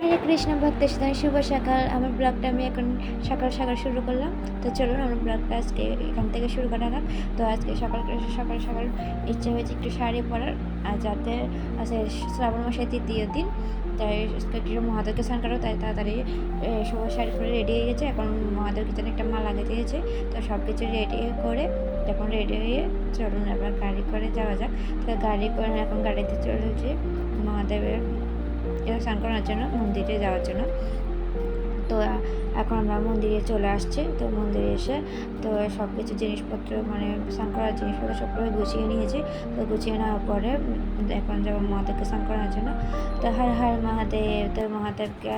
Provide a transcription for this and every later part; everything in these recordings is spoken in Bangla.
হরে কৃষ্ণ ভক্তের সাথে শুভ সকাল। আমার ব্লগটা আমি এখন সকাল সকাল শুরু করলাম। তো চলুন আমার ব্লগটা আজকে এখান থেকে শুরু করা যাক। তো আজকে সকাল সকাল সকাল ইচ্ছে হয়েছে একটু শাড়ি পরার, আর যাতে আছে শ্রাবণ মাসের দ্বিতীয় দিন, তাই একটু মহাদেবকে স্নান করো, তাই তাড়াতাড়ি সবুজ শাড়ি পরে রেডি হয়ে গেছে। এখন মহাদেবকে যেন একটা মালা গেঁথে গেছে। তো সব কিছু রেডি করে এখন রেডি হয়ে চলুন এবার গাড়ি করে যাওয়া যাক। তো গাড়ি করে এখন গাড়িতে চলেছি মহাদেবের স্নান করার জন্য, মন্দিরে যাওয়ার জন্য। তো এখন আমরা মন্দিরে চলে আসছি। তো মন্দিরে এসে তো সব কিছু জিনিসপত্র মানে স্নান করার জিনিসপত্র সবগুলো গুছিয়ে নিয়েছি। তো গুছিয়ে নেওয়ার পরে এখন যাবো মহাদেবকে স্নান করার জন্য। তো হর হর মহাদেব। তো মহাদেবকে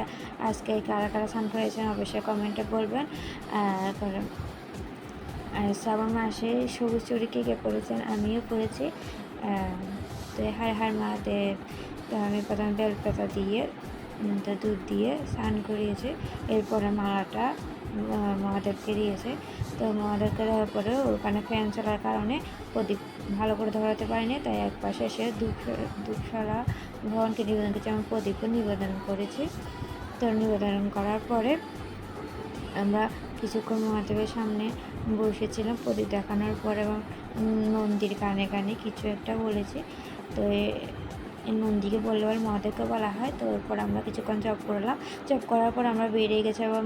আজকে কারা কারা স্নান করেছেন অবশ্যই কমেন্টে বলবেন। আর শ্রাবণ মাসে সবুজ চুড়ি কে কে পরেছেন, আমিও পরেছি। তো হর হর মহাদেব। তো আমি প্রথমে বেলপাতা দিয়ে তো দুধ দিয়ে স্নান করিয়েছে। এরপরে মালাটা মহাদেবকে দিয়েছে। তো মহাদেবকে দেওয়ার পরে ওখানে ফ্যান চলার কারণে প্রদীপ ভালো করে ধরাতে পারিনি, তাই এক পাশে এসে ধূপশালা ভগবানকে নিবেদন করছি। আমি প্রদীপও নিবেদন করেছি। তো নিবেদন করার পরে আমরা কিছুক্ষণ মহাদেবের সামনে বসেছিলাম প্রদীপ দেখানোর পর, এবং নন্দীর কানে কানে কিছু একটা বলেছি। তো নন্দীকে বললে আবার মহাদেবকে বলা হয়। তো এরপর আমরা কিছুক্ষণ জপ করলাম। জপ করার পর আমরা বেরিয়ে গেছি আবার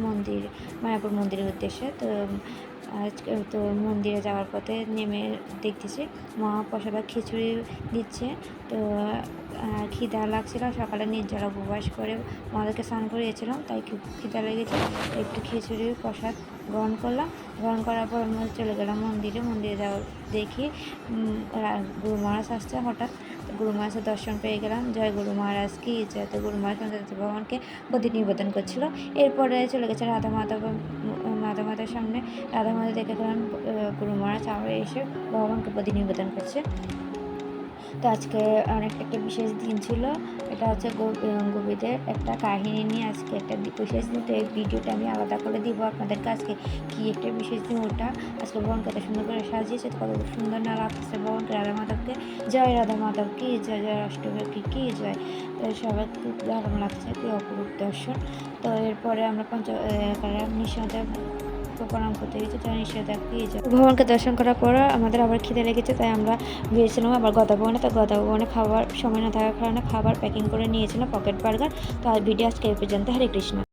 মায়াপুর মন্দিরের উদ্দেশ্যে। তো আজকে তো মন্দিরে যাওয়ার পথে নেমে দেখতেছি মহাপ্রসাদ খিচুড়ি দিচ্ছে। তো খিদা লাগছিল, সকালে নির্জলা উপবাস করে মহাদেবকে স্নান করিয়েছিলাম, তাই খুব খিদা লেগেছে। একটু খিচুড়ির প্রসাদ গ্রহণ করলাম। গ্রহণ করার পর আমরা চলে গেলাম মন্দিরে যাওয়ার দেখি গুরু মহারাজ আসছে হঠাৎ। গুরু মহারাজের দর্শন পেয়ে গেলাম। জয় গুরু মহারাজ কি জয়। তো গুরু মহারাজ ভগবানকে প্রদীপ নিবেদন করছিল। এরপরে চলে গেছে রাধা মাধবের সামনে। রাধা মাধব দেখে গেলাম গুরু মহারাজ আবার এসে ভগবানকে প্রদীপ নিবেদন করছে। তো আজকে একটা বিশেষ দিন ছিল। এটা হচ্ছে গোপীদের একটা কাহিনী নিয়ে আজকে একটা বিশেষ দিন। তো এই ভিডিওটা আমি আলাদা করে দিব আপনাদের কাছে। কী একটা বিশেষ দিন ওটা আজকে ভগবান কত সুন্দর করে সাজিয়েছে, কত সুন্দর না লাগছে ভগবানকে। রাধা মাধবকে জয়, রাধা মাধব কি জয়, জয় অষ্টমী কি জয়। তো সবাই খুব দারুণ লাগছে, খুব অপরূপ দর্শন। তো এরপরে আমরা নিঃসন্দেহ প্রণাম করতে গেছি। তারা নিষেধাজ্ঞা পেয়েছে। ভগবানকে দর্শন করার পর আমাদের আবার খিদে লেগেছে, তাই আমরা গিয়েছিলাম আবার গদাভবনে। তো গদাভবনে খাবার সময় না থাকার কারণে খাবার প্যাকিং করে নিয়েছিলাম পকেট বার্গার। তো আর ভিডিও আজকে এই পর্যন্ত। হরে কৃষ্ণ।